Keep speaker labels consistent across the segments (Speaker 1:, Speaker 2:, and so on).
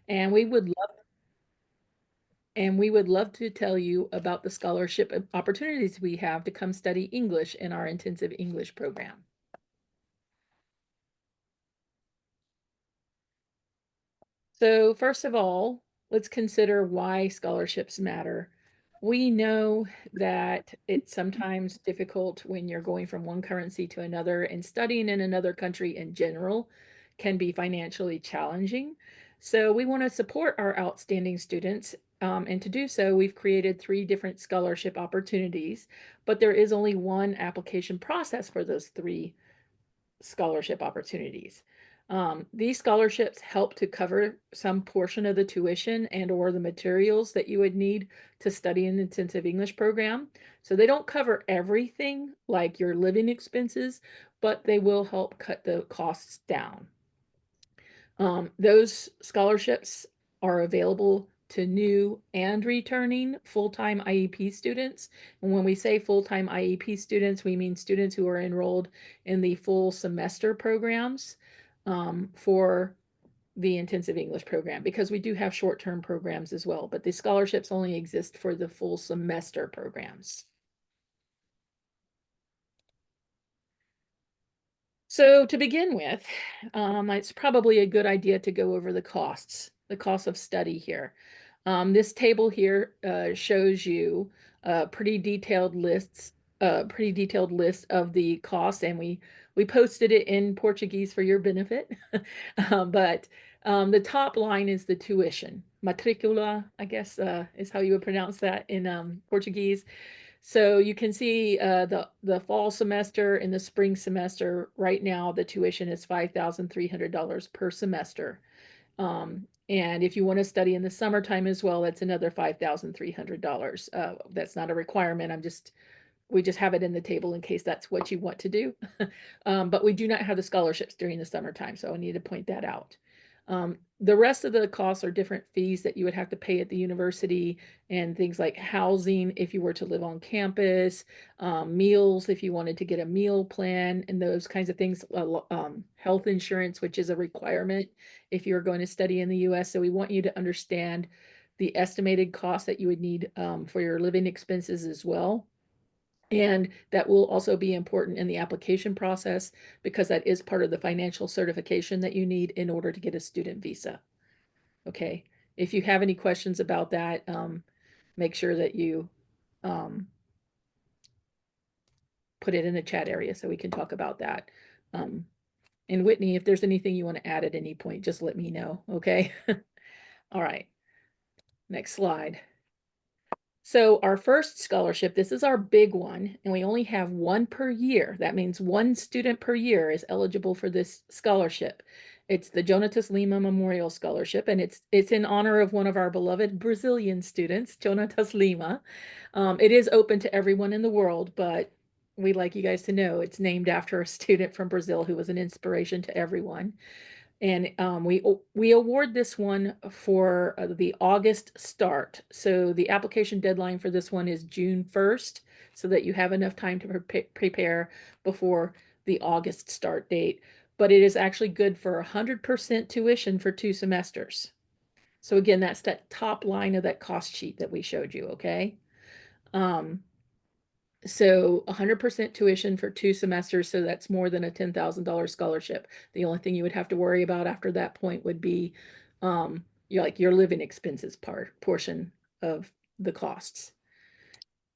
Speaker 1: And we would love to tell you about the scholarship opportunities we have to come study English in our intensive English program. So first of all, let's consider why scholarships matter. We know that it's sometimes difficult when you're going from one currency to another, and studying in another country in general can be financially challenging. So we want to support our outstanding students. And to do so, we've created 3 different scholarship opportunities, but there is only one application process for those 3 scholarship opportunities. These scholarships help to cover some portion of the tuition and or the materials that you would need to study an intensive English program. So they don't cover everything like your living expenses, but they will help cut the costs down. Those scholarships are available to new and returning full-time IEP students. And when we say full-time IEP students, we mean students who are enrolled in the full semester programs for the intensive English program, because we do have short-term programs as well, but the scholarships only exist for the full semester programs. So to begin with, it's probably a good idea to go over the costs of study here. This table here shows you pretty detailed list of the costs, and we posted it in Portuguese for your benefit. But the top line is the tuition. Matricula, I guess, is how you would pronounce that in Portuguese. So you can see the fall semester and the spring semester. Right now, the tuition is $5,300 per semester. And if you want to study in the summertime as well, that's another $5,300. That's not a requirement. We just have it in the table in case that's what you want to do. But we do not have the scholarships during the summertime, so I need to point that out. The rest of the costs are different fees that you would have to pay at the university, and things like housing if you were to live on campus, meals if you wanted to get a meal plan, and those kinds of things. Health insurance, which is a requirement if you're going to study in the US. So we want you to understand the estimated cost that you would need for your living expenses as well. And that will also be important in the application process, because that is part of the financial certification that you need in order to get a student visa. Okay. If you have any questions about that, make sure that you um, put it in the chat area so we can talk about that. And Whitney, if there's anything you want to add at any point, just let me know. Okay. All right. Next slide. So our first scholarship, this is our big one, and we only have one per year. That means one student per year is eligible for this scholarship. It's the Jonatas Lima Memorial Scholarship, and it's in honor of one of our beloved Brazilian students, Jonatas Lima. It is open to everyone in the world, but we'd like you guys to know it's named after a student from Brazil who was an inspiration to everyone. And we award this one for the August start. So the application deadline for this one is June 1st, so that you have enough time to prepare before the August start date. But it is actually good for 100% tuition for 2 semesters. So again, that's that top line of that cost sheet that we showed you, okay? So 100% tuition for 2 semesters, so that's more than a $10,000 scholarship. The only thing you would have to worry about after that point would be your living expenses portion of the costs.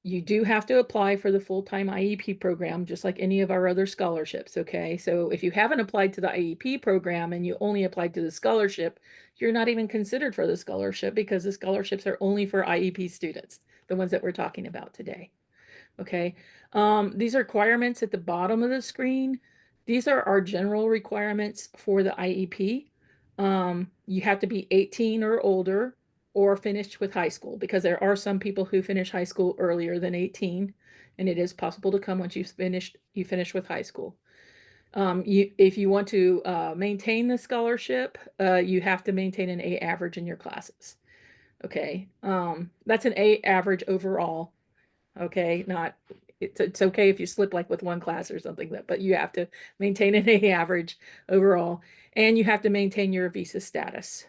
Speaker 1: You do have to apply for the full-time IEP program, just like any of our other scholarships, okay? So if you haven't applied to the IEP program and you only applied to the scholarship, you're not even considered for the scholarship, because the scholarships are only for IEP students, the ones that we're talking about today. Okay, these requirements at the bottom of the screen, these are our general requirements for the IEP. You have to be 18 or older or finished with high school, because there are some people who finish high school earlier than 18, and it is possible to come once you finish with high school. If you want to maintain the scholarship, you have to maintain an A average in your classes. Okay, that's an A average overall. Okay, not it's okay if you slip like with one class or something, but you have to maintain an A average overall, and you have to maintain your visa status.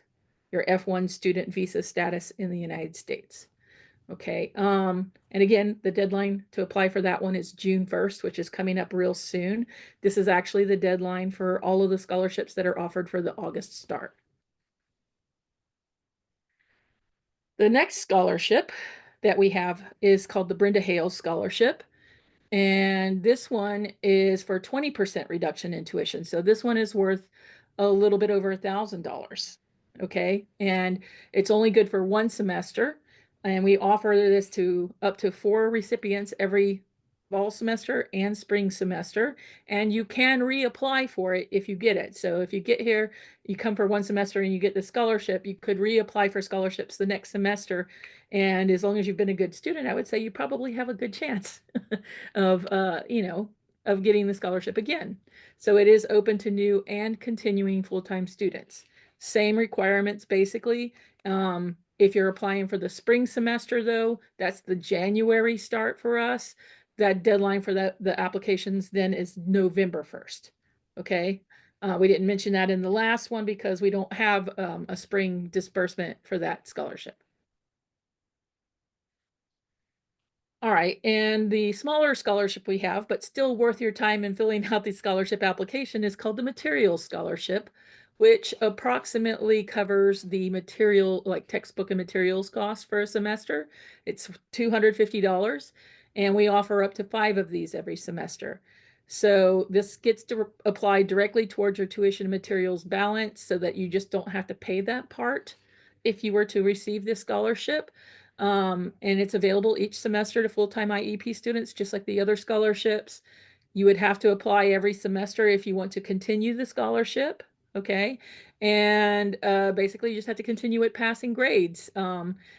Speaker 1: your F1 student visa status in the United States. Okay, and again, the deadline to apply for that one is June 1st, which is coming up real soon. This is actually the deadline for all of the scholarships that are offered for the August start. The next scholarship that we have is called the Brenda Hales Scholarship. And this one is for 20% reduction in tuition. So this one is worth a little bit over $1,000. Okay. And it's only good for one semester. And we offer this to up to 4 recipients every fall semester and spring semester. And you can reapply for it if you get it. So if you get here, you come for one semester and you get the scholarship, you could reapply for scholarships the next semester. And as long as you've been a good student, I would say you probably have a good chance of, of getting the scholarship again. So it is open to new and continuing full-time students. Same requirements, basically. If you're applying for the spring semester, though, that's the January start for us. That deadline for the applications then is November 1st. Okay. We didn't mention that in the last one because we don't have a spring disbursement for that scholarship. All right, and the smaller scholarship we have, but still worth your time in filling out the scholarship application, is called the Materials Scholarship, which approximately covers the material, like textbook and materials cost for a semester. It's $250, and we offer up to 5 of these every semester. So this gets to apply directly towards your tuition and materials balance so that you just don't have to pay that part if you were to receive this scholarship. And it's available each semester to full-time IEP students, just like the other scholarships. You would have to apply every semester if you want to continue the scholarship, okay? And basically you just have to continue at passing grades.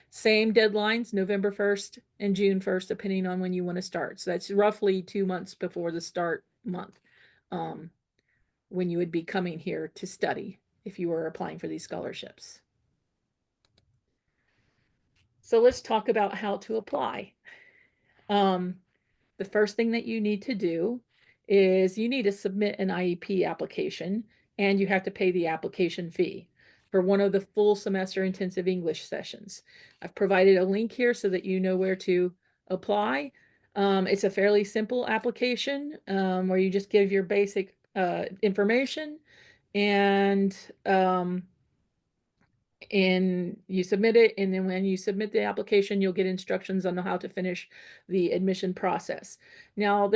Speaker 1: Same deadlines, November 1st and June 1st, depending on when you want to start. So that's roughly 2 months before the start month, when you would be coming here to study if you were applying for these scholarships. So let's talk about how to apply. The first thing that you need to do is you need to submit an IEP application, and you have to pay the application fee for one of the full semester intensive English sessions. I've provided a link here so that you know where to apply. It's a fairly simple application where you just give your basic information and you submit it, and then when you submit the application, you'll get instructions on how to finish the admission process. Now,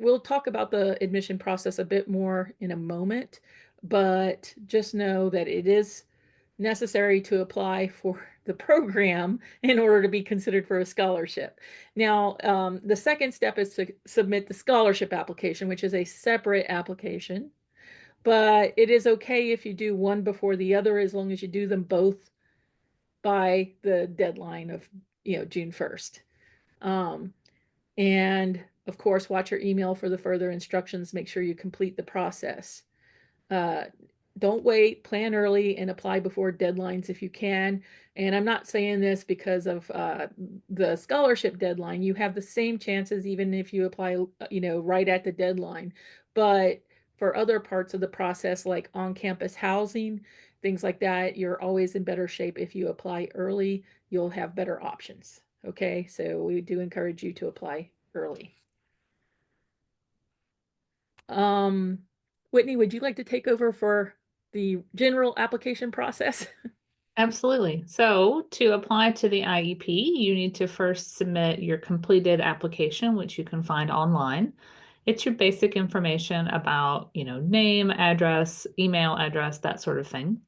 Speaker 1: we'll talk about the admission process a bit more in a moment, but just know that it is necessary to apply for the program in order to be considered for a scholarship. Now, the second step is to submit the scholarship application, which is a separate application. But it is okay if you do one before the other, as long as you do them both by the deadline of, June 1st. And of course, watch your email for the further instructions. Make sure you complete the process. Don't wait, plan early, and apply before deadlines if you can. And I'm not saying this because of the scholarship deadline. You have the same chances even if you apply, right at the deadline. But for other parts of the process, like on-campus housing, things like that, you're always in better shape if you apply early. You'll have better options. Okay, so we do encourage you to apply early. Whitney, would you like to take over for the general application process?
Speaker 2: Absolutely. So to apply to the IEP, you need to first submit your completed application, which you can find online. It's your basic information about, name, address, email address, that sort of thing.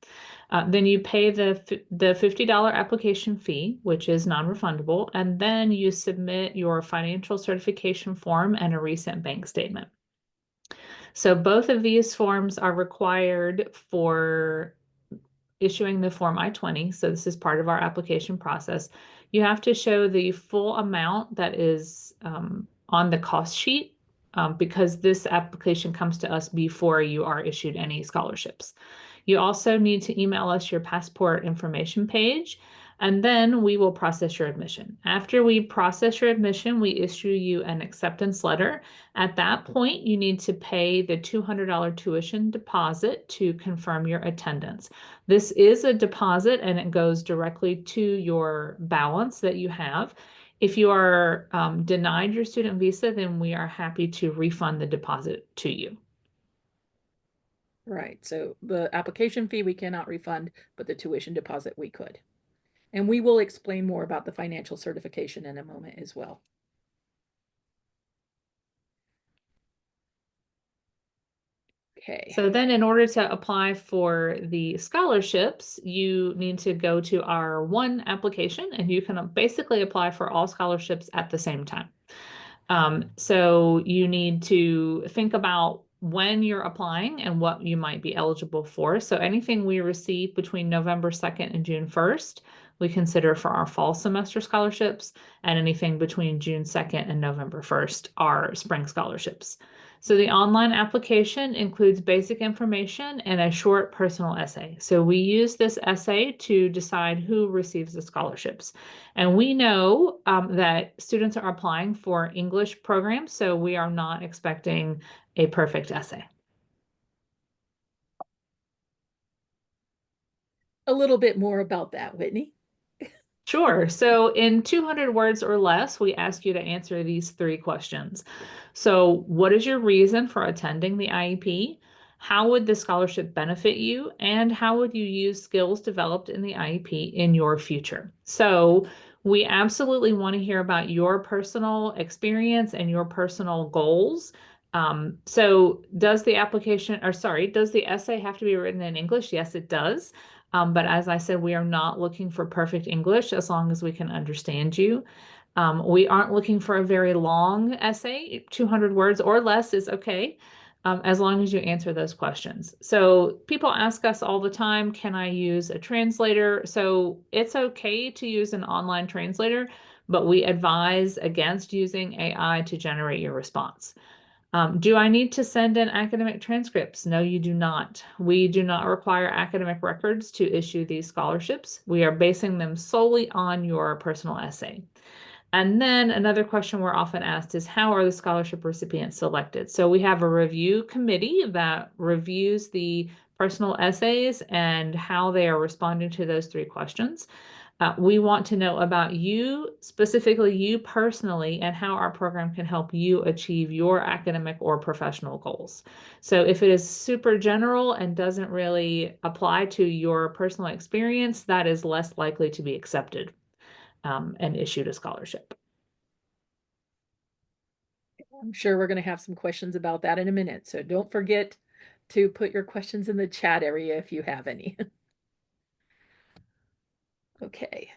Speaker 2: Then you pay the $50 application fee, which is non-refundable, and then you submit your financial certification form and a recent bank statement. So both of these forms are required for issuing the Form I-20. So this is part of our application process. You have to show the full amount that is on the cost sheet because this application comes to us before you are issued any scholarships. You also need to email us your passport information page. And then we will process your admission. After we process your admission, we issue you an acceptance letter. At that point, you need to pay the $200 tuition deposit to confirm your attendance. This is a deposit and it goes directly to your balance that you have. If you are denied your student visa, then we are happy to refund the deposit to you.
Speaker 1: Right. So the application fee we cannot refund, but the tuition deposit we could. And we will explain more about the financial certification in a moment as well. Okay.
Speaker 2: So then in order to apply for the scholarships, you need to go to our one application and you can basically apply for all scholarships at the same time. So you need to think about when you're applying and what you might be eligible for. So anything we receive between November 2nd and June 1st, we consider for our fall semester scholarships, and anything between June 2nd and November 1st are spring scholarships. So the online application includes basic information and a short personal essay. So we use this essay to decide who receives the scholarships. And we know that students are applying for English programs, so we are not expecting a perfect essay.
Speaker 1: A little bit more about that, Whitney.
Speaker 2: Sure. So in 200 words or less, we ask you to answer these three questions. So what is your reason for attending the IEP? How would the scholarship benefit you? And how would you use skills developed in the IEP in your future? So we absolutely want to hear about your personal experience and your personal goals. So does the does the essay have to be written in English? Yes, it does. But as I said, we are not looking for perfect English as long as we can understand you. We aren't looking for a very long essay. 200 words or less is okay, as long as you answer those questions. So people ask us all the time, can I use a translator? So it's okay to use an online translator, but we advise against using AI to generate your response. Do I need to send in academic transcripts? No, you do not. We do not require academic records to issue these scholarships. We are basing them solely on your personal essay. And then another question we're often asked is, how are the scholarship recipients selected? So we have a review committee that reviews the personal essays and how they are responding to those three questions. We want to know about you, specifically you personally, and how our program can help you achieve your academic or professional goals. So if it is super general and doesn't really apply to your personal experience, that is less likely to be accepted and issued a scholarship.
Speaker 1: I'm sure we're going to have some questions about that in a minute. So don't forget to put your questions in the chat area if you have any. Okay.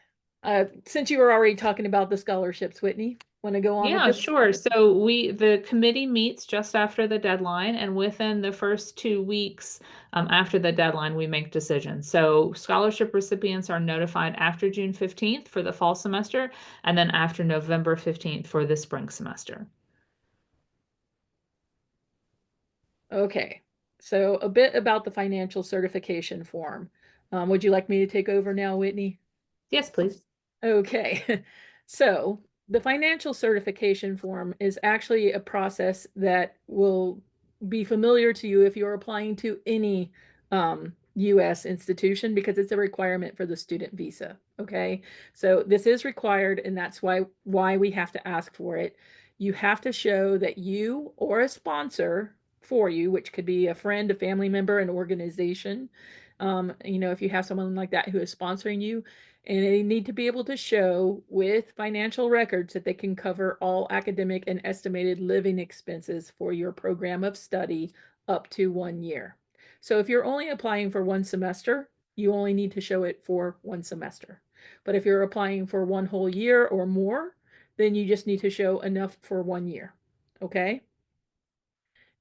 Speaker 1: Since you were already talking about the scholarships, Whitney, want to go on with
Speaker 2: Yeah,
Speaker 1: this?
Speaker 2: sure. So the committee meets just after the deadline, and within the first 2 weeks after the deadline, we make decisions. So scholarship recipients are notified after June 15th for the fall semester, and then after November 15th for the spring semester.
Speaker 1: Okay. So a bit about the financial certification form. Would you like me to take over now, Whitney?
Speaker 2: Yes, please.
Speaker 1: Okay. So the financial certification form is actually a process that will be familiar to you if you're applying to any US institution because it's a requirement for the student visa. Okay. So this is required, and that's why we have to ask for it. You have to show that you or a sponsor for you, which could be a friend, a family member, an organization. If you have someone like that who is sponsoring you, and they need to be able to show with financial records that they can cover all academic and estimated living expenses for your program of study up to 1 year. So if you're only applying for one semester, you only need to show it for one semester. But if you're applying for one whole year or more, then you just need to show enough for 1 year. Okay?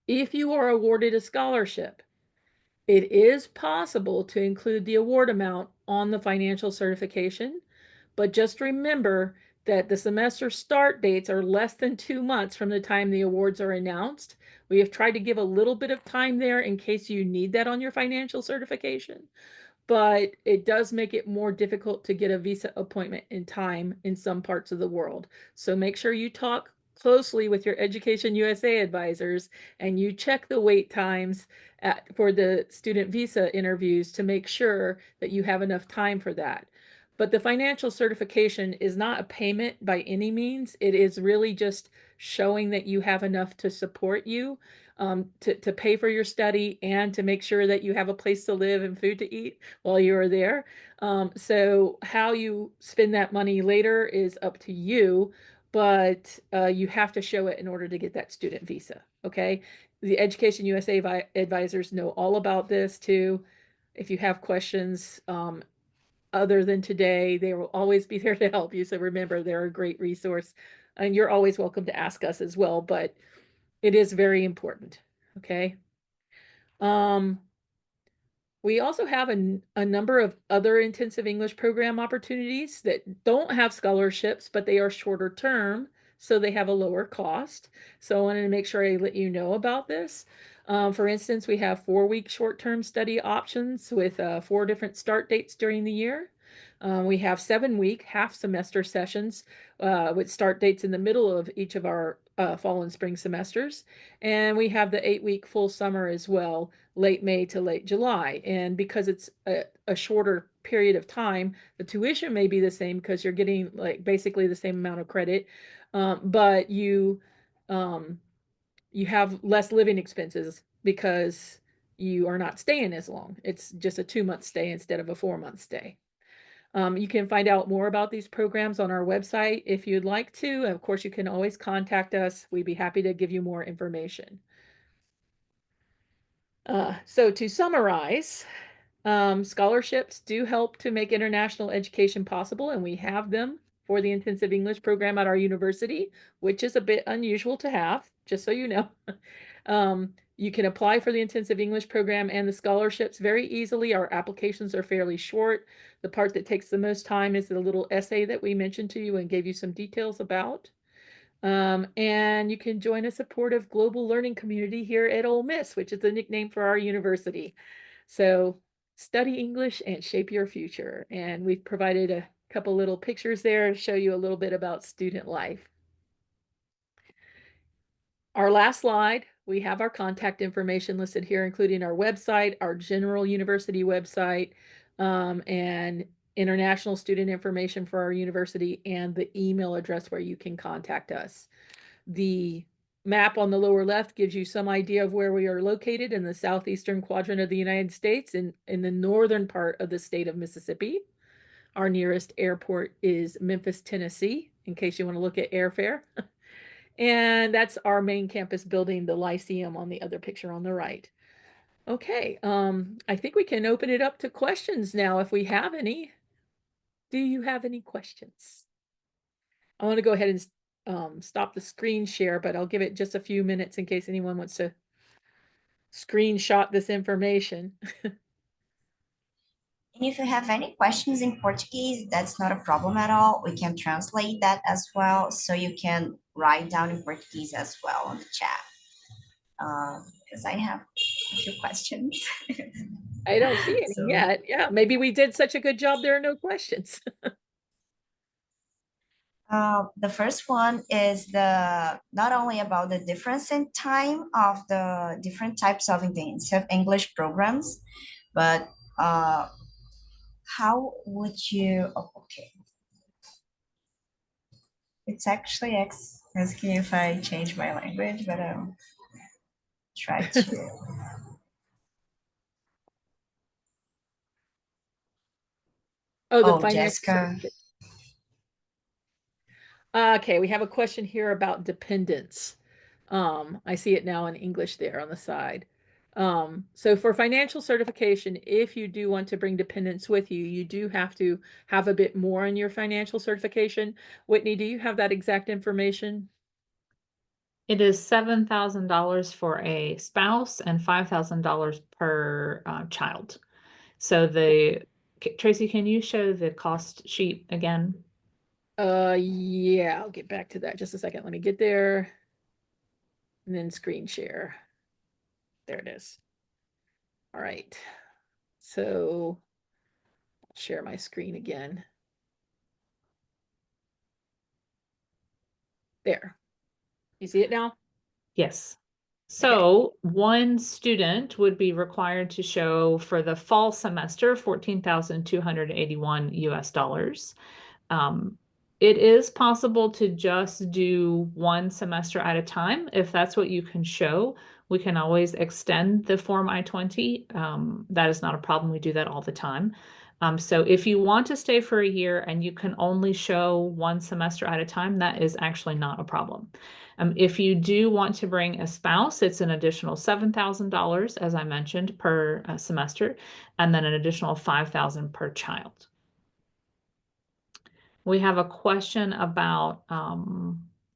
Speaker 1: If you are awarded a scholarship, it is possible to include the award amount on the financial certification, but just remember that the semester start dates are less than 2 months from the time the awards are announced. We have tried to give a little bit of time there in case you need that on your financial certification. but it does make it more difficult to get a visa appointment in time in some parts of the world. So make sure you talk closely with your Education USA advisors and you check the wait times for the student visa interviews to make sure that you have enough time for that. But the financial certification is not a payment by any means. It is really just showing that you have enough to support you, to pay for your study and to make sure that you have a place to live and food to eat while you are there. So how you spend that money later is up to you, but you have to show it in order to get that student visa. Okay. The Education USA advisors know all about this too. If you have questions, other than today, they will always be there to help you. So remember, they're a great resource and you're always welcome to ask us as well, but it is very important. Okay. Um, we also have a number of other intensive English program opportunities that don't have scholarships, but they are shorter term, so they have a lower cost. So I wanted to make sure I let you know about this. For instance, we have 4-week short-term study options with 4 different start dates during the year. We have 7-week half semester sessions with start dates in the middle of each of our fall and spring semesters. And we have the 8-week full summer as well, late May to late July. And because it's a shorter period of time, the tuition may be the same because you're getting like basically the same amount of credit, but um, you have less living expenses because you are not staying as long. It's just a 2-month stay instead of a 4-month stay. You can find out more about these programs on our website if you'd like to. Of course, you can always contact us. We'd be happy to give you more information. So to summarize, scholarships do help to make international education possible, and we have them for the intensive English program at our university, which is a bit unusual to have, just so you know. You can apply for the intensive English program and the scholarships very easily. Our applications are fairly short. The part that takes the most time is the little essay that we mentioned to you and gave you some details about. And you can join a supportive global learning community here at Ole Miss, which is the nickname for our university. So study English and shape your future. And we've provided a couple little pictures there to show you a little bit about student life. Our last slide, we have our contact information listed here, including our website, our general university website, and international student information for our university, and the email address where you can contact us. The map on the lower left gives you some idea of where we are located in the southeastern quadrant of the United States in the northern part of the state of Mississippi. Our nearest airport is Memphis, Tennessee, in case you want to look at airfare. And that's our main campus building, the Lyceum on the other picture on the right. Okay, I think we can open it up to questions now if we have any. Do you have any questions? I want to go ahead and stop the screen share, but I'll give it just a few minutes in case anyone wants to screenshot this information.
Speaker 3: And if you have any questions in Portuguese, that's not a problem at all. We can translate that as well. So you can write down in Portuguese as well on the chat. Because I have a few questions.
Speaker 1: I don't see any
Speaker 3: So
Speaker 1: yet. Yeah, maybe we did such a good job, there are no questions.
Speaker 3: the first one is the not only about the difference in time of the different types of intensive English programs, but how would you? Oh, okay, it's actually asking if I change my language, but try to.
Speaker 1: Oh, the
Speaker 3: Oh,
Speaker 1: financial
Speaker 3: Jessica.
Speaker 1: certificate. Okay, we have a question here about dependents. I see it now in English there on the side. So for financial certification, if you do want to bring dependents with you, you do have to have a bit more in your financial certification. Whitney, do you have that exact information?
Speaker 2: It is $7,000 for a spouse and $5,000 per child. So Tracy, can you show the cost sheet again?
Speaker 1: Yeah, I'll get back to that just a second. Let me get there and then screen share. There it is. All right. So share my screen again. There. You see it now?
Speaker 2: Yes.
Speaker 1: Okay.
Speaker 2: So one student would be required to show for the fall semester $14,281 US. It is possible to just do one semester at a time. If that's what you can show, we can always extend the Form I-20. That is not a problem. We do that all the time. So if you want to stay for a year and you can only show one semester at a time, that is actually not a problem. If you do want to bring a spouse, it's an additional $7,000, as I mentioned, per semester, and then an additional $5,000 per child. We have a question about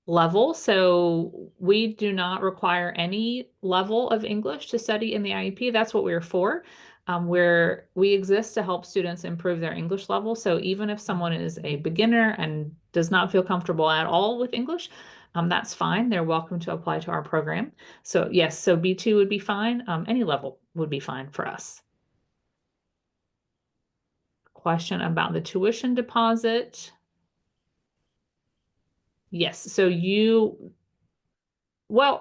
Speaker 2: level. So we do not require any level of English to study in the IEP. That's what we're for. Where we exist to help students improve their English level. So even if someone is a beginner and does not feel comfortable at all with English, that's fine. They're welcome to apply to our program. So yes, so B2 would be fine. Any level would be fine for us. Question about the tuition deposit. Yes, so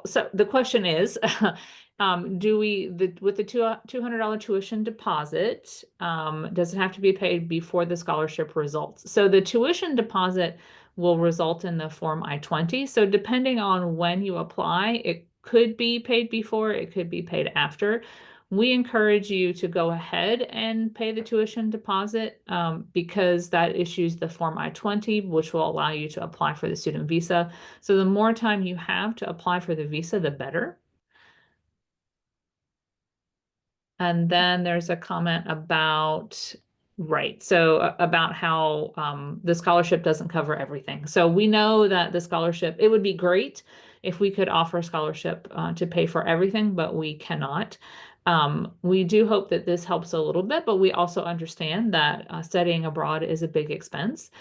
Speaker 2: so the question is, with the $200 tuition deposit, does it have to be paid before the scholarship results? So the tuition deposit will result in the Form I-20. So depending on when you apply, it could be paid before, it could be paid after. We encourage you to go ahead and pay the tuition deposit because that issues the Form I-20, which will allow you to apply for the student visa. So the more time you have to apply for the visa, the better. And then there's a comment about, right, so about how the scholarship doesn't cover everything. So we know that the scholarship, it would be great if we could offer a scholarship to pay for everything, but we cannot. We do hope that this helps a little bit, but we also understand that studying abroad is a big expense.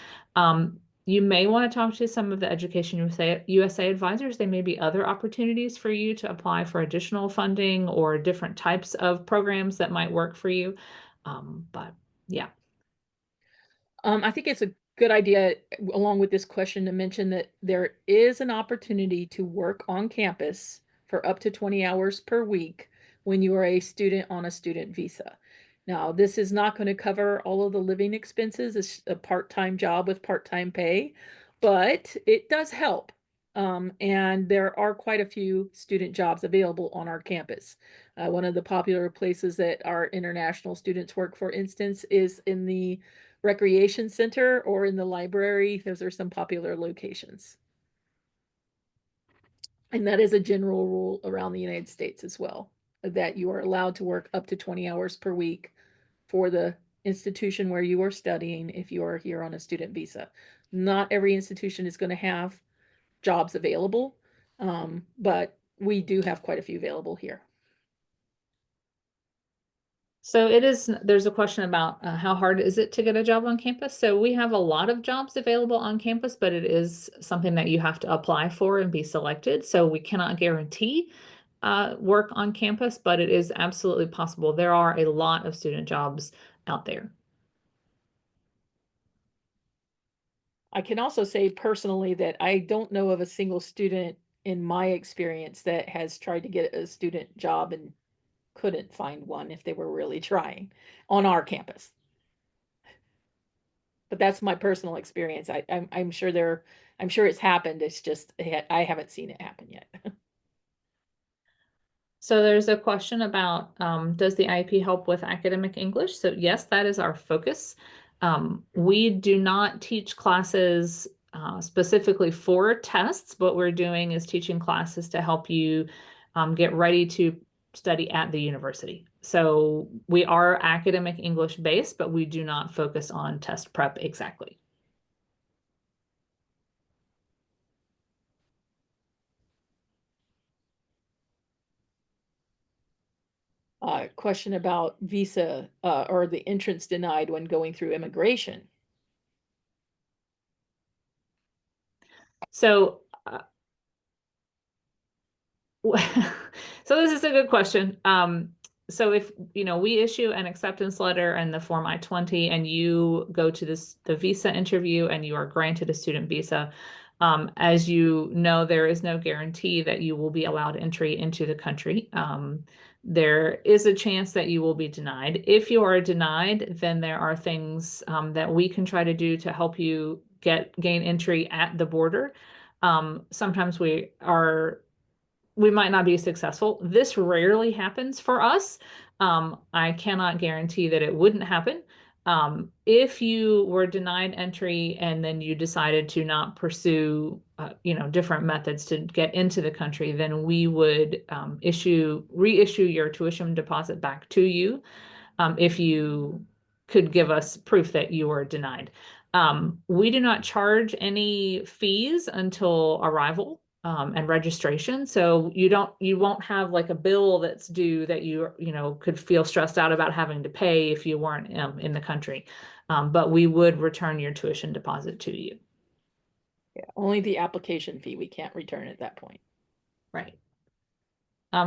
Speaker 2: You may want to talk to some of the EducationUSA advisors. There may be other opportunities for you to apply for additional funding or different types of programs that might work for you. But yeah.
Speaker 1: I think it's a good idea, along with this question, to mention that there is an opportunity to work on campus for up to 20 hours per week when you are a student on a student visa. Now, this is not going to cover all of the living expenses. It's a part-time job with part-time pay, but it does help. And there are quite a few student jobs available on our campus. One of the popular places that our international students work, for instance, is in the recreation center or in the library. Those are some popular locations. And that is a general rule around the United States as well, that you are allowed to work up to 20 hours per week for the institution where you are studying if you are here on a student visa. Not every institution is going to have jobs available, but we do have quite a few available here.
Speaker 2: So there's a question about how hard is it to get a job on campus? So we have a lot of jobs available on campus, but it is something that you have to apply for and be selected. So we cannot guarantee work on campus, but it is absolutely possible. There are a lot of student jobs out there.
Speaker 1: I can also say personally that I don't know of a single student in my experience that has tried to get a student job and couldn't find one if they were really trying on our campus. But that's my personal experience. I'm sure I'm sure it's happened. It's just I haven't seen it happen yet.
Speaker 2: So there's a question about, does the IEP help with academic English? So yes, that is our focus. We do not teach classes specifically for tests. What we're doing is teaching classes to help you get ready to study at the university. So we are academic English based, but we do not focus on test prep exactly.
Speaker 1: Question about visa or the entrance denied when going through immigration.
Speaker 2: So so this is a good question. so if, we issue an acceptance letter and the Form I-20 and you go to the visa interview and you are granted a student visa, as you know, there is no guarantee that you will be allowed entry into the country. There is a chance that you will be denied. If you are denied, then there are things that we can try to do to help you gain entry at the border. Sometimes we might not be successful. This rarely happens for us. I cannot guarantee that it wouldn't happen. If you were denied entry and then you decided to not pursue, different methods to get into the country, then we would reissue your tuition deposit back to you, if you could give us proof that you were denied. We do not charge any fees until arrival and registration. So you won't have like a bill that's due that you could feel stressed out about having to pay if you weren't in the country. But we would return your tuition deposit to you.
Speaker 1: Yeah, only the application fee we can't return at that point.
Speaker 2: Right.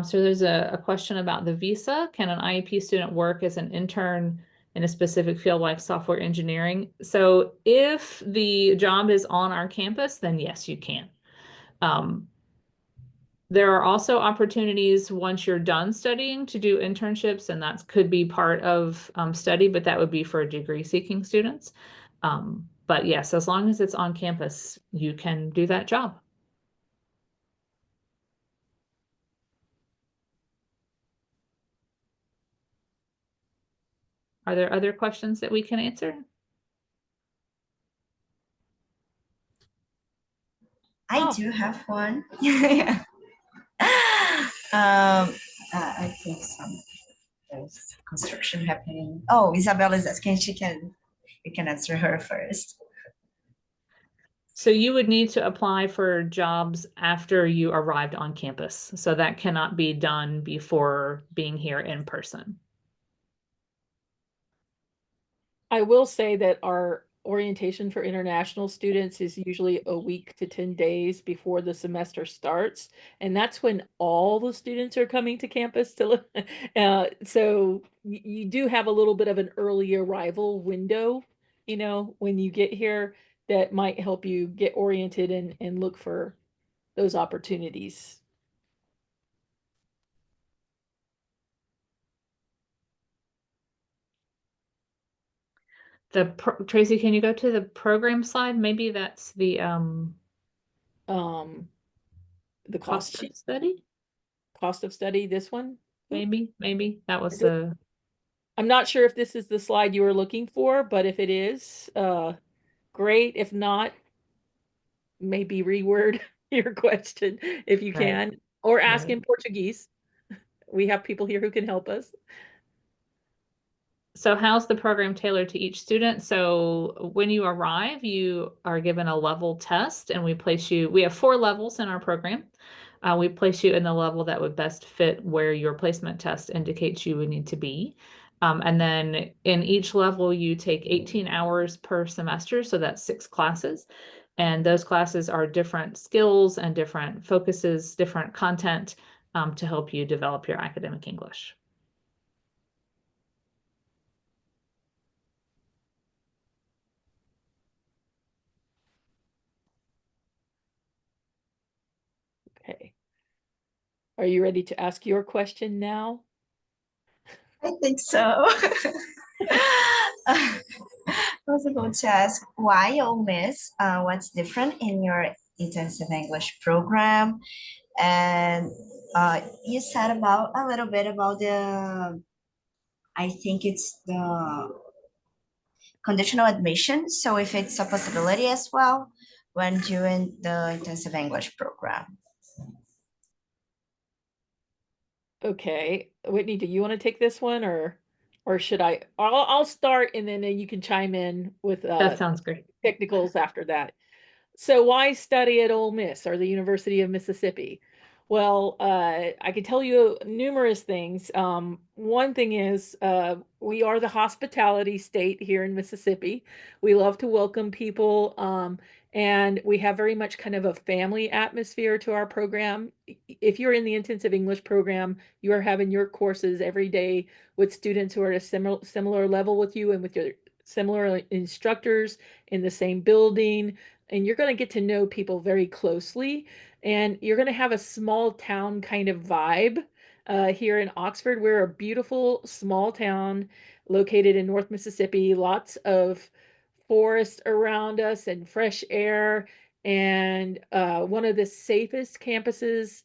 Speaker 2: So there's a question about the visa. Can an IEP student work as an intern in a specific field like software engineering? So if the job is on our campus, then yes, you can. There are also opportunities once you're done studying to do internships, and that could be part of study, but that would be for degree-seeking students. But yes, as long as it's on campus, you can do that job. Are there other questions that we can answer?
Speaker 3: I do have one. Yeah. I think there's construction happening. Oh, Isabella is asking. You can answer her first.
Speaker 2: So you would need to apply for jobs after you arrived on campus. So that cannot be done before being here in person.
Speaker 1: I will say that our orientation for international students is usually a week to 10 days before the semester starts. And that's when all the students are coming to campus to look. So you do have a little bit of an early arrival window, when you get here, that might help you get oriented and look for those opportunities.
Speaker 2: Tracy, can you go to the program slide? Maybe that's the
Speaker 1: Um, the
Speaker 2: cost
Speaker 1: cost
Speaker 2: of study.
Speaker 1: Cost of study, this one?
Speaker 2: Maybe that was the.
Speaker 1: I'm not sure if this is the slide you were looking for, but if it is, great. If not, maybe reword your question if you
Speaker 2: Right.
Speaker 1: can, or ask
Speaker 2: Right.
Speaker 1: in Portuguese. We have people here who can help us.
Speaker 2: So how's the program tailored to each student? So when you arrive, you are given a level test and we have 4 levels in our program. We place you in the level that would best fit where your placement test indicates you would need to be. And then in each level, you take 18 hours per semester. So that's 6 classes. And those classes are different skills and different focuses, different content to help you develop your academic English.
Speaker 1: Okay. Are you ready to ask your question now?
Speaker 3: I think so. I was about to ask why Ole Miss? What's different in your intensive English program? And you said about a little bit about I think it's the conditional admission. So if it's a possibility as well when doing the intensive English program.
Speaker 1: Okay, Whitney, do you want to take this one or should I? I'll start and then you can chime in with
Speaker 2: That sounds great.
Speaker 1: technicals after that. So why study at Ole Miss or the University of Mississippi? Well, I could tell you numerous things. One thing is, we are the hospitality state here in Mississippi. We love to welcome people, and we have very much kind of a family atmosphere to our program. If you're in the intensive English program, you are having your courses every day with students who are at a similar level with you and with your similar instructors in the same building, and you're going to get to know people very closely, and you're going to have a small town kind of vibe here in Oxford. We're a beautiful small town located in North Mississippi, lots of forest around us and fresh air, and one of the safest campuses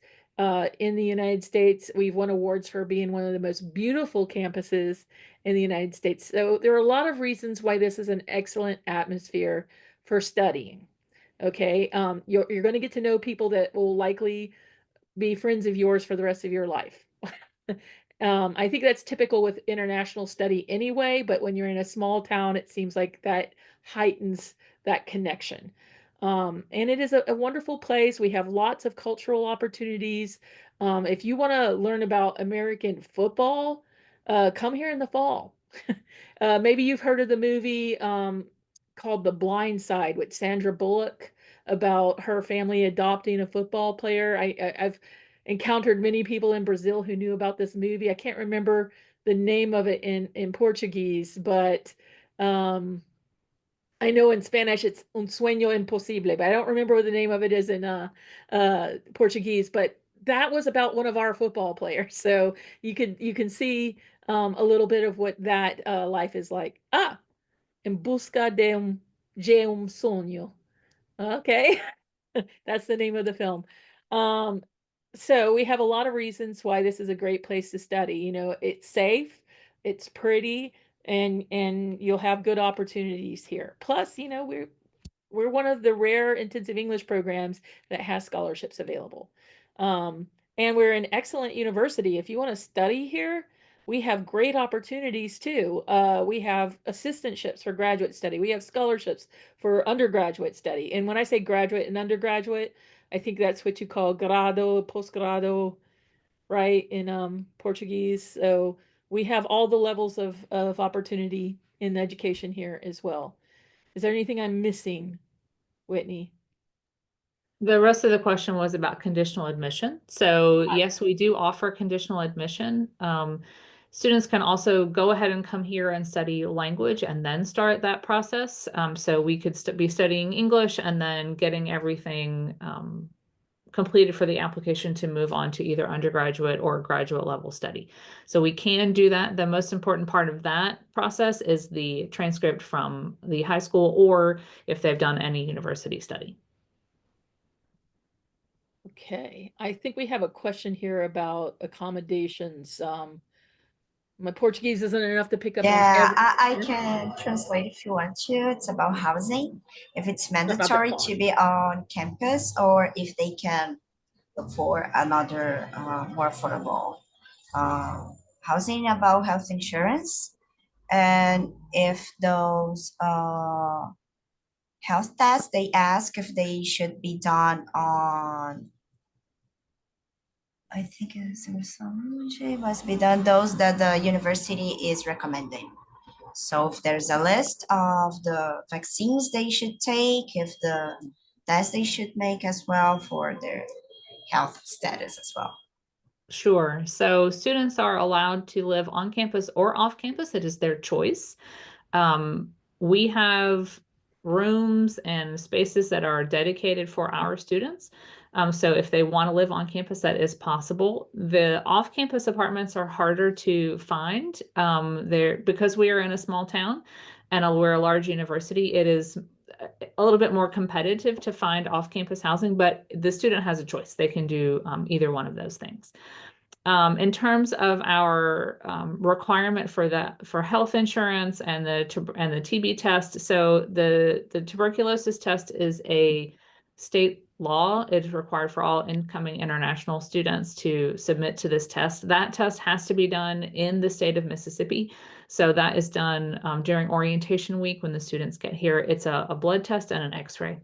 Speaker 1: in the United States. We've won awards for being one of the most beautiful campuses in the United States. So there are a lot of reasons why this is an excellent atmosphere for studying. Okay, you're going to get to know people that will likely be friends of yours for the rest of your life. I think that's typical with international study anyway, but when you're in a small town, it seems like that heightens that connection. And it is a wonderful place. We have lots of cultural opportunities. If you want to learn about American football, come here in the fall. Maybe you've heard of the movie called The Blind Side with Sandra Bullock about her family adopting a football player. I've encountered many people in Brazil who knew about this movie. I can't remember the name of it in Portuguese, but um, I know in Spanish it's Un sueño imposible, but I don't remember what the name of it is in Portuguese. But that was about one of our football players, so you can see a little bit of what that life is like. En busca de un sueño. Okay. That's the name of the film. Um, so we have a lot of reasons why this is a great place to study. You know, it's safe, it's pretty, and you'll have good opportunities here. Plus, you know, we're one of the rare intensive English programs that has scholarships available. Um, and we're an excellent university. If you want to study here, we have great opportunities too. We have assistantships for graduate study. We have scholarships for undergraduate study. And when I say graduate and undergraduate, I think that's what you call grado, postgrado, right, in Portuguese. So we have all the levels of opportunity in education here as well. Is there anything I'm missing, Whitney?
Speaker 2: The rest of the question was about conditional admission. So yes, we do offer conditional admission. Students can also go ahead and come here and study language and then start that process. So we could be studying English and then getting everything completed for the application to move on to either undergraduate or graduate level study. So we can do that. The most important part of that process is the transcript from the high school or if they've done any university study.
Speaker 1: Okay, I think we have a question here about accommodations. My Portuguese isn't enough to pick up on
Speaker 3: Yeah,
Speaker 1: every.
Speaker 3: I can translate if you want to. It's about housing, if it's
Speaker 1: About the
Speaker 3: mandatory
Speaker 1: cost.
Speaker 3: to be on campus or if they can look for another more affordable uh, housing, about health insurance, and if those health tests, they ask if they should be done on, I think it's must be done those that the university is recommending. So if there's a list of the vaccines they should take, if the tests they should make as well for their health status as well.
Speaker 2: Sure. So students are allowed to live on campus or off campus. It is their choice. We have rooms and spaces that are dedicated for our students. So if they want to live on campus, that is possible. The off-campus apartments are harder to find. Because we are in a small town and we're a large university, it is a little bit more competitive to find off-campus housing, but the student has a choice. They can do either one of those things. In terms of our requirement for health insurance and the TB test, so the tuberculosis test is a state law. It is required for all incoming international students to submit to this test. That test has to be done in the state of Mississippi. So that is done during orientation week when the students get here. It's a blood test and an X-ray.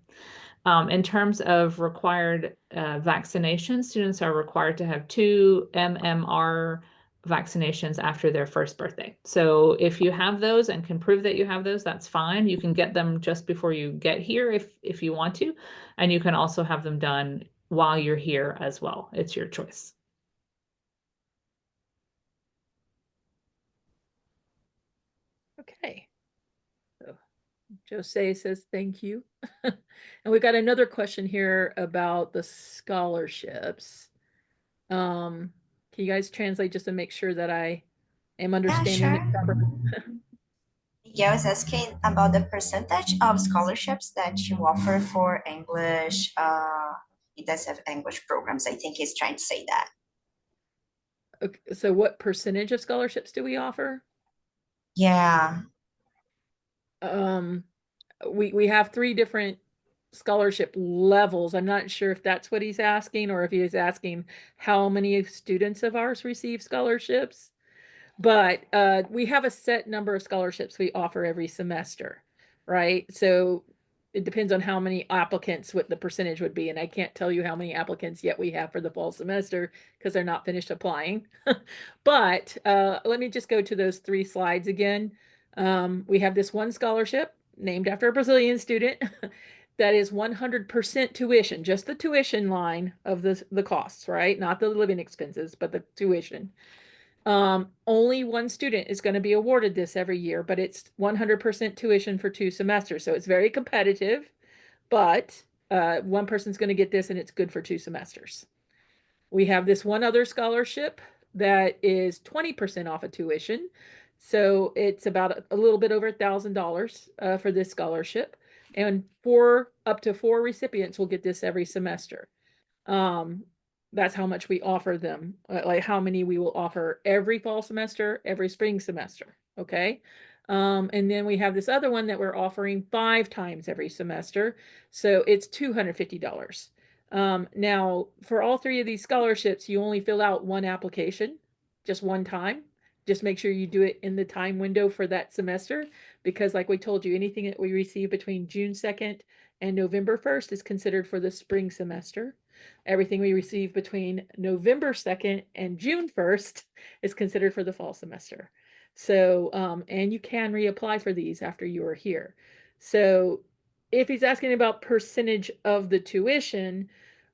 Speaker 2: In terms of required vaccinations, students are required to have 2 MMR vaccinations after their first birthday. So if you have those and can prove that you have those, that's fine. You can get them just before you get here if you want to, and you can also have them done while you're here as well. It's your choice.
Speaker 1: Okay. So Jose says thank you. And we got another question here about the scholarships. Can you guys translate just to make sure that I am
Speaker 3: Yeah,
Speaker 1: understanding it
Speaker 3: sure.
Speaker 1: properly?
Speaker 3: Yeah, I was asking about the percentage of scholarships that you offer for English, intensive English programs. I think he's trying to say that.
Speaker 1: Okay, so what percentage of scholarships do we offer?
Speaker 3: Yeah.
Speaker 1: Um, we have 3 different scholarship levels. I'm not sure if that's what he's asking or if he is asking how many students of ours receive scholarships. But we have a set number of scholarships we offer every semester, right? So it depends on how many applicants, what the percentage would be. And I can't tell you how many applicants yet we have for the fall semester because they're not finished applying. But let me just go to those 3 slides again. We have this one scholarship named after a Brazilian student that is 100% tuition, just the tuition line of the costs, right? Not the living expenses, but the tuition. Only one student is going to be awarded this every year, but it's 100% tuition for 2 semesters. So it's very competitive, but one person's going to get this and it's good for 2 semesters. We have this one other scholarship that is 20% off of tuition. So it's about a little bit over $1,000 for this scholarship. And up to 4 recipients will get this every semester. Um, that's how much we offer them, like how many we will offer every fall semester, every spring semester. Okay. And then we have this other one that we're offering 5 times every semester. So it's $250. Now, for all 3 of these scholarships, you only fill out one application, just one time. Just make sure you do it in the time window for that semester, because like we told you, anything that we receive between June 2nd and November 1st is considered for the spring semester. Everything we receive between November 2nd and June 1st is considered for the fall semester. So, and you can reapply for these after you are here. So if he's asking about percentage of the tuition,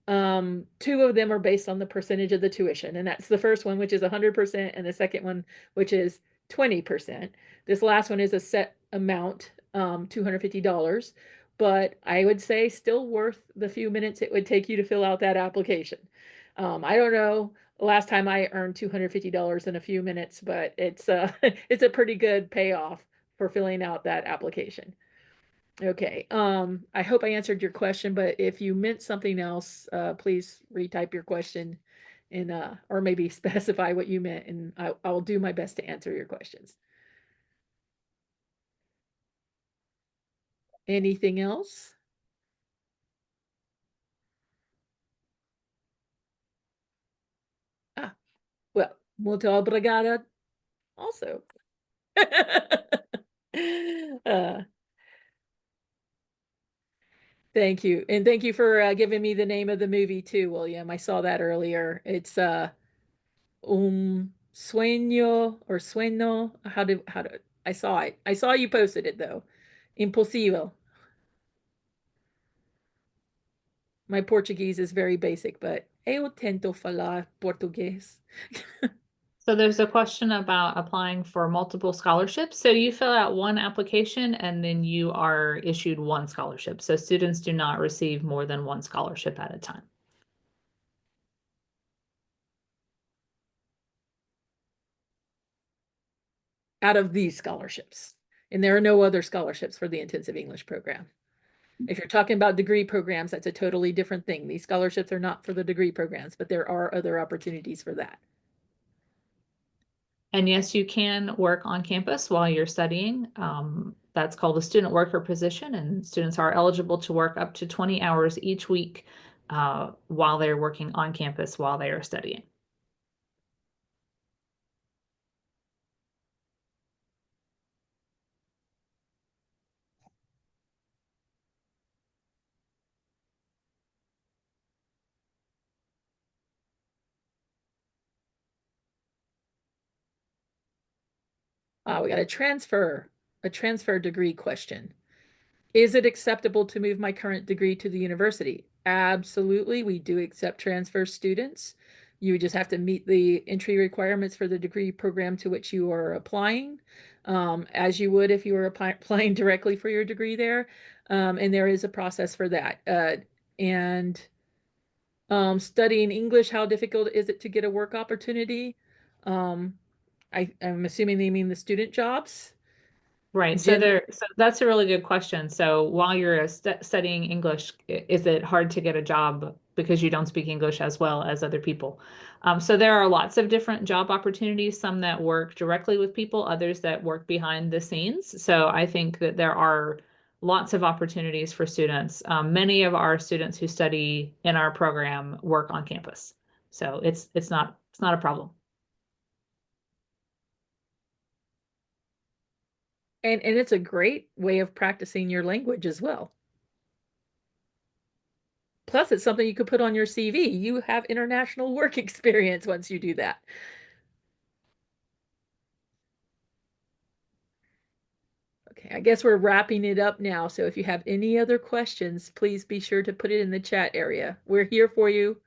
Speaker 1: 2 of them are based on the percentage of the tuition. And that's the first one, which is 100%, and the second one, which is 20%. This last one is a set amount, $250, but I would say still worth the few minutes it would take you to fill out that application. I don't know last time I earned $250 in a few minutes, but it's it's a pretty good payoff for filling out that application. Okay, I hope I answered your question, but if you meant something else, please retype your question and or maybe specify what you meant, and I'll do my best to answer your questions. Anything else? Ah, well, muito obrigada also. Uh, thank you. And thank you for giving me the name of the movie too, William. I saw that earlier. It's sueño or sueño. How do I saw it. I saw you posted it though. Impossível. My Portuguese is very basic, but eu tento falar português.
Speaker 2: So there's a question about applying for multiple scholarships. So you fill out one application and then you are issued one scholarship. So students do not receive more than one scholarship at a time.
Speaker 1: Out of these scholarships. And there are no other scholarships for the intensive English program. If you're talking about degree programs, that's a totally different thing. These scholarships are not for the degree programs, but there are other opportunities for that.
Speaker 2: And yes, you can work on campus while you're studying. That's called a student worker position, and students are eligible to work up to 20 hours each week while they're working on campus while they are studying.
Speaker 1: We got a transfer degree question. Is it acceptable to move my current degree to the university? Absolutely. We do accept transfer students. You just have to meet the entry requirements for the degree program to which you are applying, as you would if you were applying directly for your degree there. And there is a process for that. And studying English, how difficult is it to get a work opportunity? Um, I'm assuming they mean the student jobs.
Speaker 2: Right. So that's a really good question. So while you're studying English, is it hard to get a job because you don't speak English as well as other people? So there are lots of different job opportunities, some that work directly with people, others that work behind the scenes. So I think that there are lots of opportunities for students. Many of our students who study in our program work on campus. So it's not a problem.
Speaker 1: And it's a great way of practicing your language as well. Plus, it's something you could put on your CV. You have international work experience once you do that. Okay, I guess we're wrapping it up now. So if you have any other questions, please be sure to put it in the chat area. We're here for you.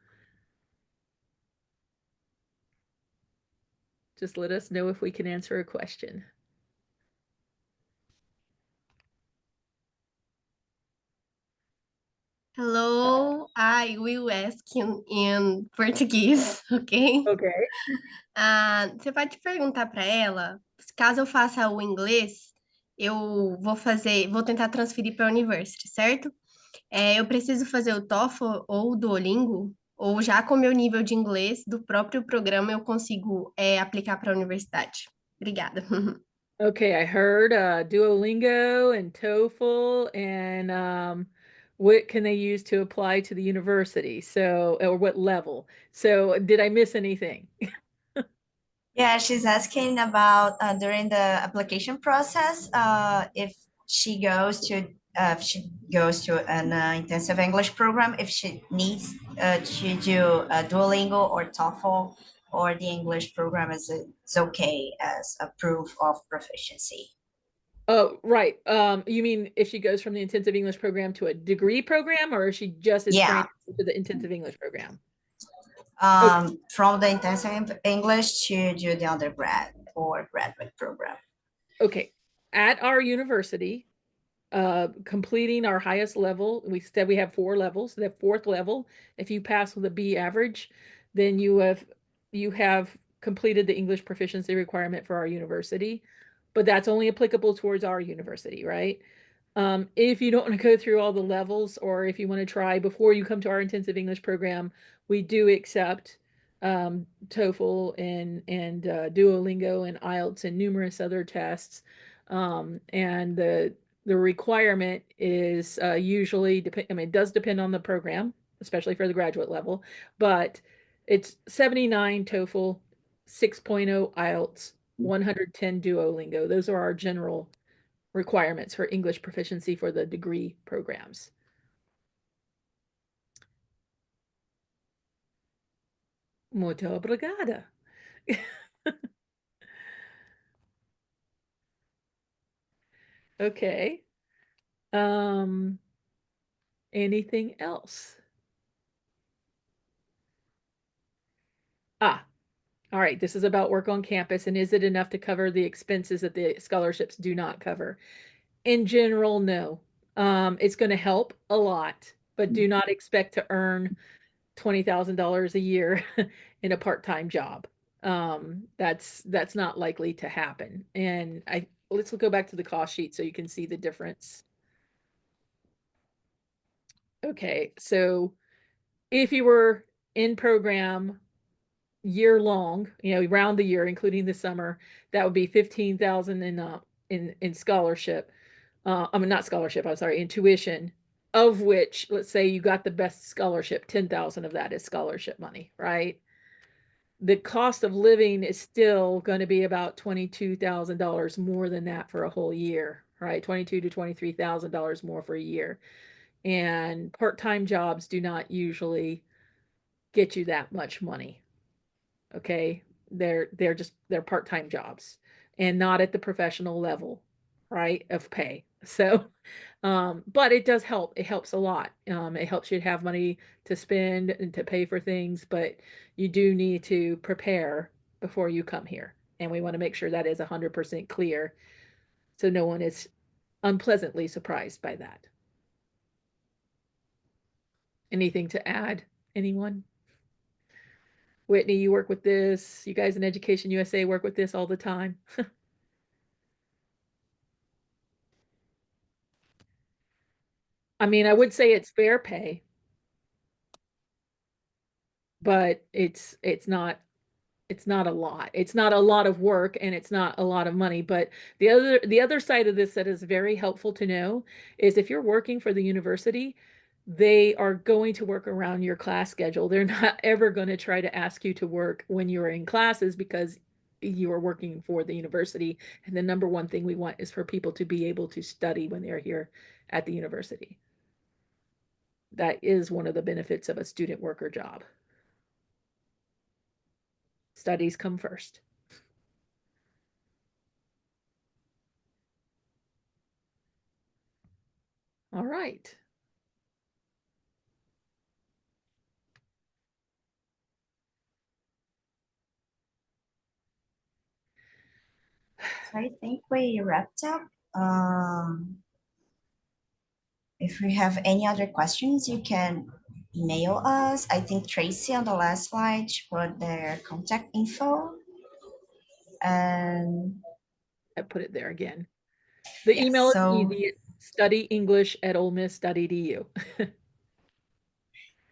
Speaker 1: Just let us know if we can answer a question.
Speaker 4: Hello, I will ask in português, ok?
Speaker 1: Okay.
Speaker 4: Você pode perguntar para ela, caso eu faça o inglês, eu vou tentar transferir para a university, certo? Eu preciso fazer o TOEFL ou o Duolingo, ou já com meu nível de inglês do próprio programa eu consigo aplicar para a universidade. Obrigada.
Speaker 1: Okay, I heard Duolingo and TOEFL and what can they use to apply to the university? So, or what level? So, did I miss anything?
Speaker 3: Yeah, she's asking about during the application process, if she goes to an intensive English program, if she needs to do Duolingo or TOEFL, or the English program is okay as a proof of proficiency.
Speaker 1: Oh, right. You mean if she goes from the intensive English program to a degree program, or if she just is
Speaker 3: Yeah,
Speaker 1: trained to the intensive English program?
Speaker 3: from the intensive English to do the undergrad or graduate program.
Speaker 1: Okay. At our university, completing our highest level, we said we have 4 levels. The 4th level, if you pass with a B average, then you have completed the English proficiency requirement for our university. But that's only applicable towards our university, right? If you don't want to go through all the levels, or if you want to try before you come to our intensive English program, we do accept TOEFL and Duolingo and IELTS and numerous other tests. And the requirement is usually depend. I mean, it does depend on the program, especially for the graduate level, but it's 79 TOEFL, 6.0 IELTS, 110 Duolingo. Those are our general requirements for English proficiency for the degree programs. Muito obrigada. Okay. Anything else? All right. This is about work on campus, and is it enough to cover the expenses that the scholarships do not cover? In general, no. It's going to help a lot, but do not expect to earn $20,000 a year in a part-time job. That's not likely to happen. And let's go back to the cost sheet so you can see the difference. Okay, so if you were in program year long, around the year, including the summer, that would be 15,000 in scholarship. I mean, not scholarship, I'm sorry, in tuition, of which, let's say you got the best scholarship, 10,000 of that is scholarship money, right? The cost of living is still going to be about $22,000 more than that for a whole year, right? $22,000 to $23,000 more for a year. And part-time jobs do not usually get you that much money. Okay? They're part-time jobs. and not at the professional level, right, of pay. So, but it does help. It helps a lot. It helps you to have money to spend and to pay for things, but you do need to prepare before you come here. And we want to make sure that is 100% clear so no one is unpleasantly surprised by that. Anything to add? Anyone? Whitney, you work with this. You guys in Education USA work with this all the time. I mean, I would say it's fair pay, but it's not a lot. It's not a lot of work and it's not a lot of money, but the other side of this that is very helpful to know is if you're working for the university, they are going to work around your class schedule. They're not ever going to try to ask you to work when you're in classes because you are working for the university. And the number one thing we want is for people to be able to study when they're here at the university. That is one of the benefits of a student worker job. Studies come first. All right.
Speaker 3: So I think we wrapped up. If you have any other questions, you can email us. I think Tracy on the last slide put their contact info. And
Speaker 1: I put it there again. The
Speaker 3: yes,
Speaker 1: email is
Speaker 3: so
Speaker 1: easy. Studyenglish@olemiss.edu.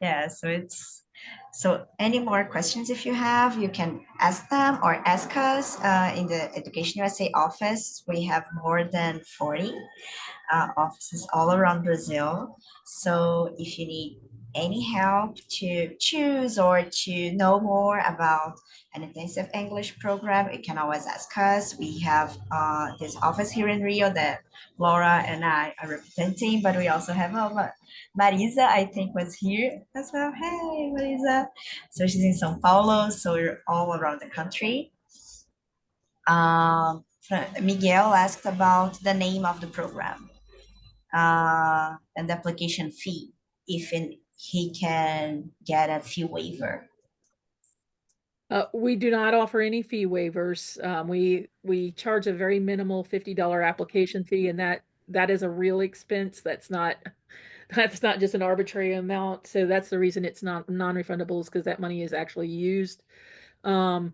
Speaker 3: yeah, so any more questions if you have, you can ask them or ask us in the Education USA office. We have more than 40 offices all around Brazil. So if you need any help to choose or to know more about an intensive English program, you can always ask us. We have this office here in Rio that Laura and I are representing, but we also have Marisa, I think, was here as well. Hey, Marisa. So she's in São Paulo, so we're all around the country. Miguel asked about the name of the program and the application fee, if he can get a fee waiver.
Speaker 1: We do not offer any fee waivers. We charge a very minimal $50 application fee, and that is a real expense. That's not just an arbitrary amount. So that's the reason it's not non-refundable, is because that money is actually used. And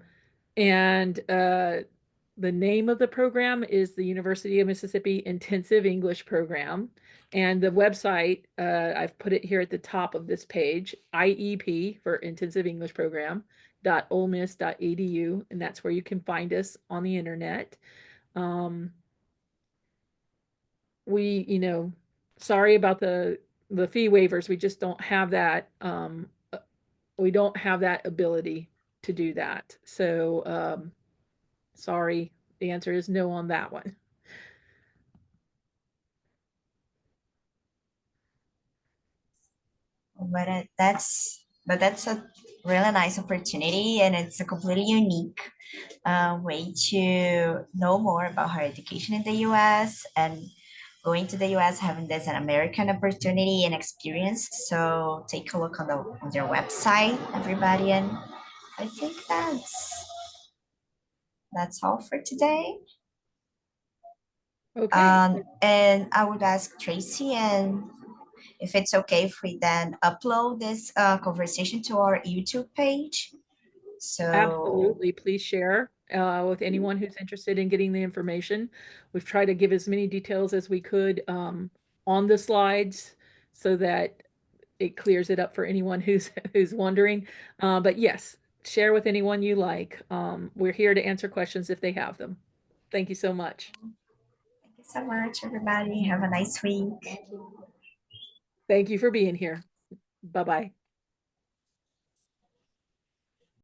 Speaker 1: the name of the program is the University of Mississippi Intensive English Program. And the website, I've put it here at the top of this page, IEP for Intensive English Program, .olemiss.edu, and that's where you can find us on the internet. Sorry about the fee waivers. We just don't have that. We don't have that ability to do that. So, sorry, the answer is no on that one.
Speaker 3: That's a really nice opportunity, and it's a completely unique way to know more about higher education in the U.S. and going to the U.S. having this an American opportunity and experience. So take a look on their website, everybody, and I think that's all for today.
Speaker 1: Okay.
Speaker 3: And I would ask Tracy, and if it's okay if we then upload this conversation to our YouTube page. So
Speaker 1: Absolutely. Please share with anyone who's interested in getting the information. We've tried to give as many details as we could on the slides so that it clears it up for anyone who's wondering. But yes, share with anyone you like. We're here to answer questions if they have them. Thank you so much.
Speaker 3: thank you so much, everybody. Have a nice week.
Speaker 1: Thank you for being here. Bye-bye.